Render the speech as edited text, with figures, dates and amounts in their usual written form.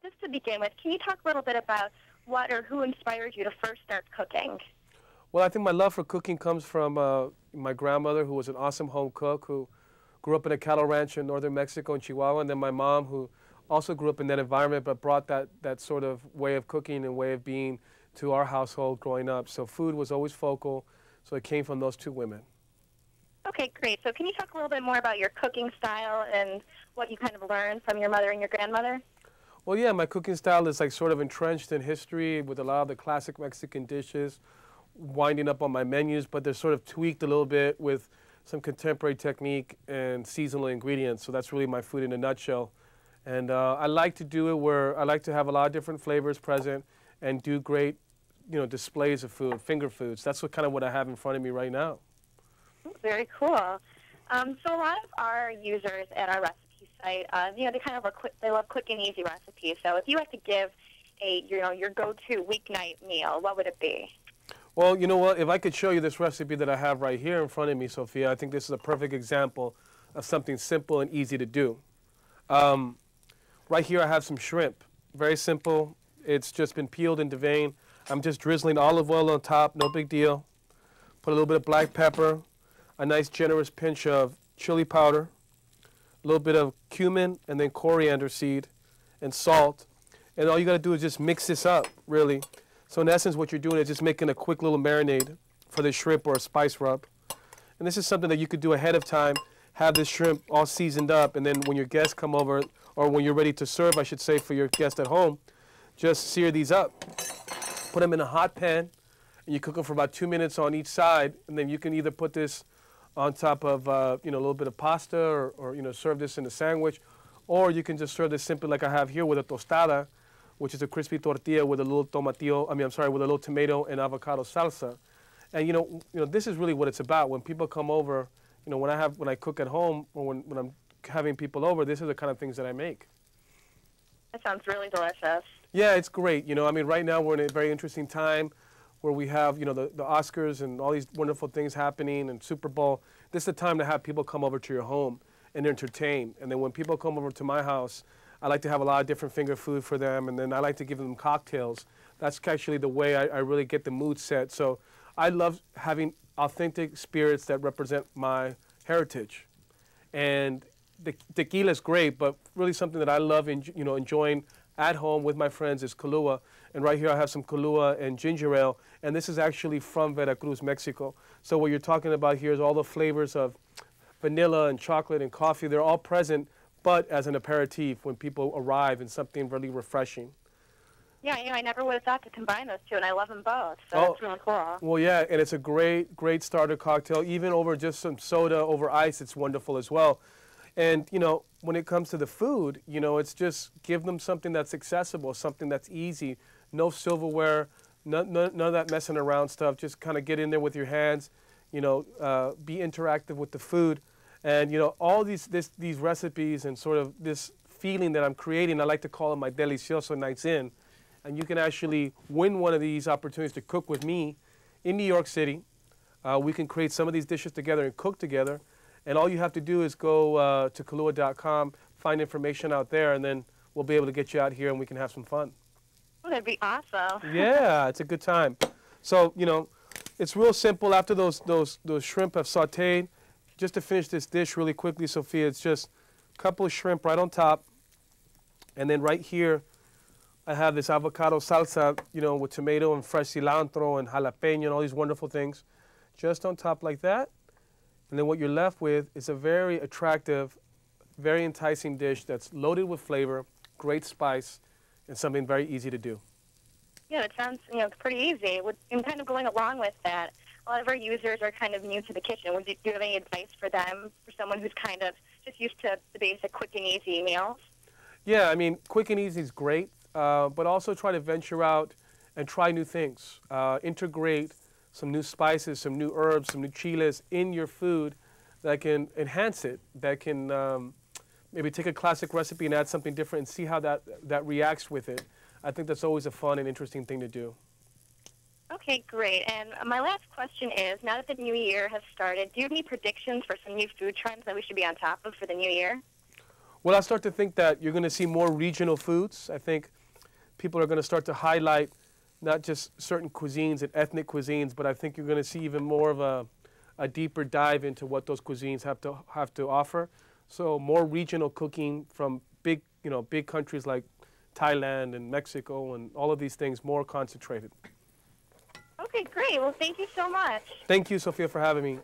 just to begin with, can you talk a little bit about what or who inspired you to first start cooking? Well, I think my love for cooking comes from my grandmother, who was an awesome home cook, who grew up in a cattle ranch in northern Mexico in Chihuahua, and then my mom, who also grew up in that environment, but brought that sort of way of cooking and way of being to our household growing up. So food was always focal, so it came from those two women. Okay, great. So can you talk a little bit more about your cooking style and what you kind of learned from your mother and your grandmother? Well, yeah, my cooking style is like sort of entrenched in history with a lot of the classic Mexican dishes winding up on my menus, but they're sort of tweaked a little bit with some contemporary technique and seasonal ingredients. So that's really my food in a nutshell. And I like to do it where I like to have a lot of different flavors present and do great, displays of food, finger foods. That's what I have in front of me right now. Very cool. So a lot of our users at our recipe site, they love quick and easy recipes. So if you had to give your go-to weeknight meal, what would it be? Well, you know what? If I could show you this recipe that I have right here in front of me, Sophia, I think this is a perfect example of something simple and easy to do. Right here I have some shrimp. Very simple. It's just been peeled and deveined. I'm just drizzling olive oil on top, no big deal. Put a little bit of black pepper, a nice generous pinch of chili powder, a little bit of cumin, and then coriander seed and salt. And all you got to do is just mix this up, really. So in essence, what you're doing is just making a quick little marinade for the shrimp or a spice rub. And this is something that you could do ahead of time, have this shrimp all seasoned up, and then when your guests come over, or when you're ready to serve, I should say, for your guest at home, just sear these up. Put them in a hot pan, and you cook them for about 2 minutes on each side, and then you can either put this on top of a little bit of pasta or serve this in a sandwich, or you can just serve this simply like I have here with a tostada, which is a crispy tortilla with a little with a little tomato and avocado salsa. And this is really what it's about. When people come over, when I cook at home or when I'm having people over, this is the kind of things that I make. That sounds really delicious. Yeah, it's great. Right now we're in a very interesting time where we have, the Oscars and all these wonderful things happening and Super Bowl. This is the time to have people come over to your home and entertain. And then when people come over to my house, I like to have a lot of different finger food for them, and then I like to give them cocktails. That's actually the way I really get the mood set. So I love having authentic spirits that represent my heritage. And the tequila is great, but really something that I love enjoying at home with my friends is Kahlua. And right here I have some Kahlua and ginger ale, and this is actually from Veracruz, Mexico. So what you're talking about here is all the flavors of vanilla and chocolate and coffee. They're all present, but as an aperitif when people arrive, and something really refreshing. Yeah, I never would have thought to combine those two, and I love them both, so that's really cool. Well, yeah, and it's a great starter cocktail. Even over just some soda over ice, it's wonderful as well. And, when it comes to the food, it's just give them something that's accessible, something that's easy. No silverware, none of that messing around stuff. Just kind of get in there with your hands, be interactive with the food. And, all these recipes and sort of this feeling that I'm creating, I like to call it my Delicioso Nights In. And you can actually win one of these opportunities to cook with me in New York City. We can create some of these dishes together and cook together. And all you have to do is go to Kahlua.com, find information out there, and then we'll be able to get you out here and we can have some fun. Oh, that'd be awesome. Yeah, it's a good time. So, it's real simple. After those shrimp have sauteed, just to finish this dish really quickly, Sophia, it's just a couple of shrimp right on top. And then right here, I have this avocado salsa, with tomato and fresh cilantro and jalapeno and all these wonderful things. Just on top like that. And then what you're left with is a very attractive, very enticing dish that's loaded with flavor, great spice, and something very easy to do. Yeah, it sounds, pretty easy. And kind of going along with that, a lot of our users are kind of new to the kitchen. Do you have any advice for them, for someone who's kind of just used to the basic quick and easy meals? Yeah, quick and easy is great, but also try to venture out and try new things. Integrate some new spices, some new herbs, some new chiles in your food that can enhance it, that can maybe take a classic recipe and add something different and see how that reacts with it. I think that's always a fun and interesting thing to do. Okay, great. And my last question is, now that the new year has started, do you have any predictions for some new food trends that we should be on top of for the new year? Well, I start to think that you're going to see more regional foods. I think people are going to start to highlight not just certain cuisines and ethnic cuisines, but I think you're going to see even more of a deeper dive into what those cuisines have to offer. So more regional cooking from big countries like Thailand and Mexico and all of these things, more concentrated. Okay, great. Well, thank you so much. Thank you, Sophia, for having me.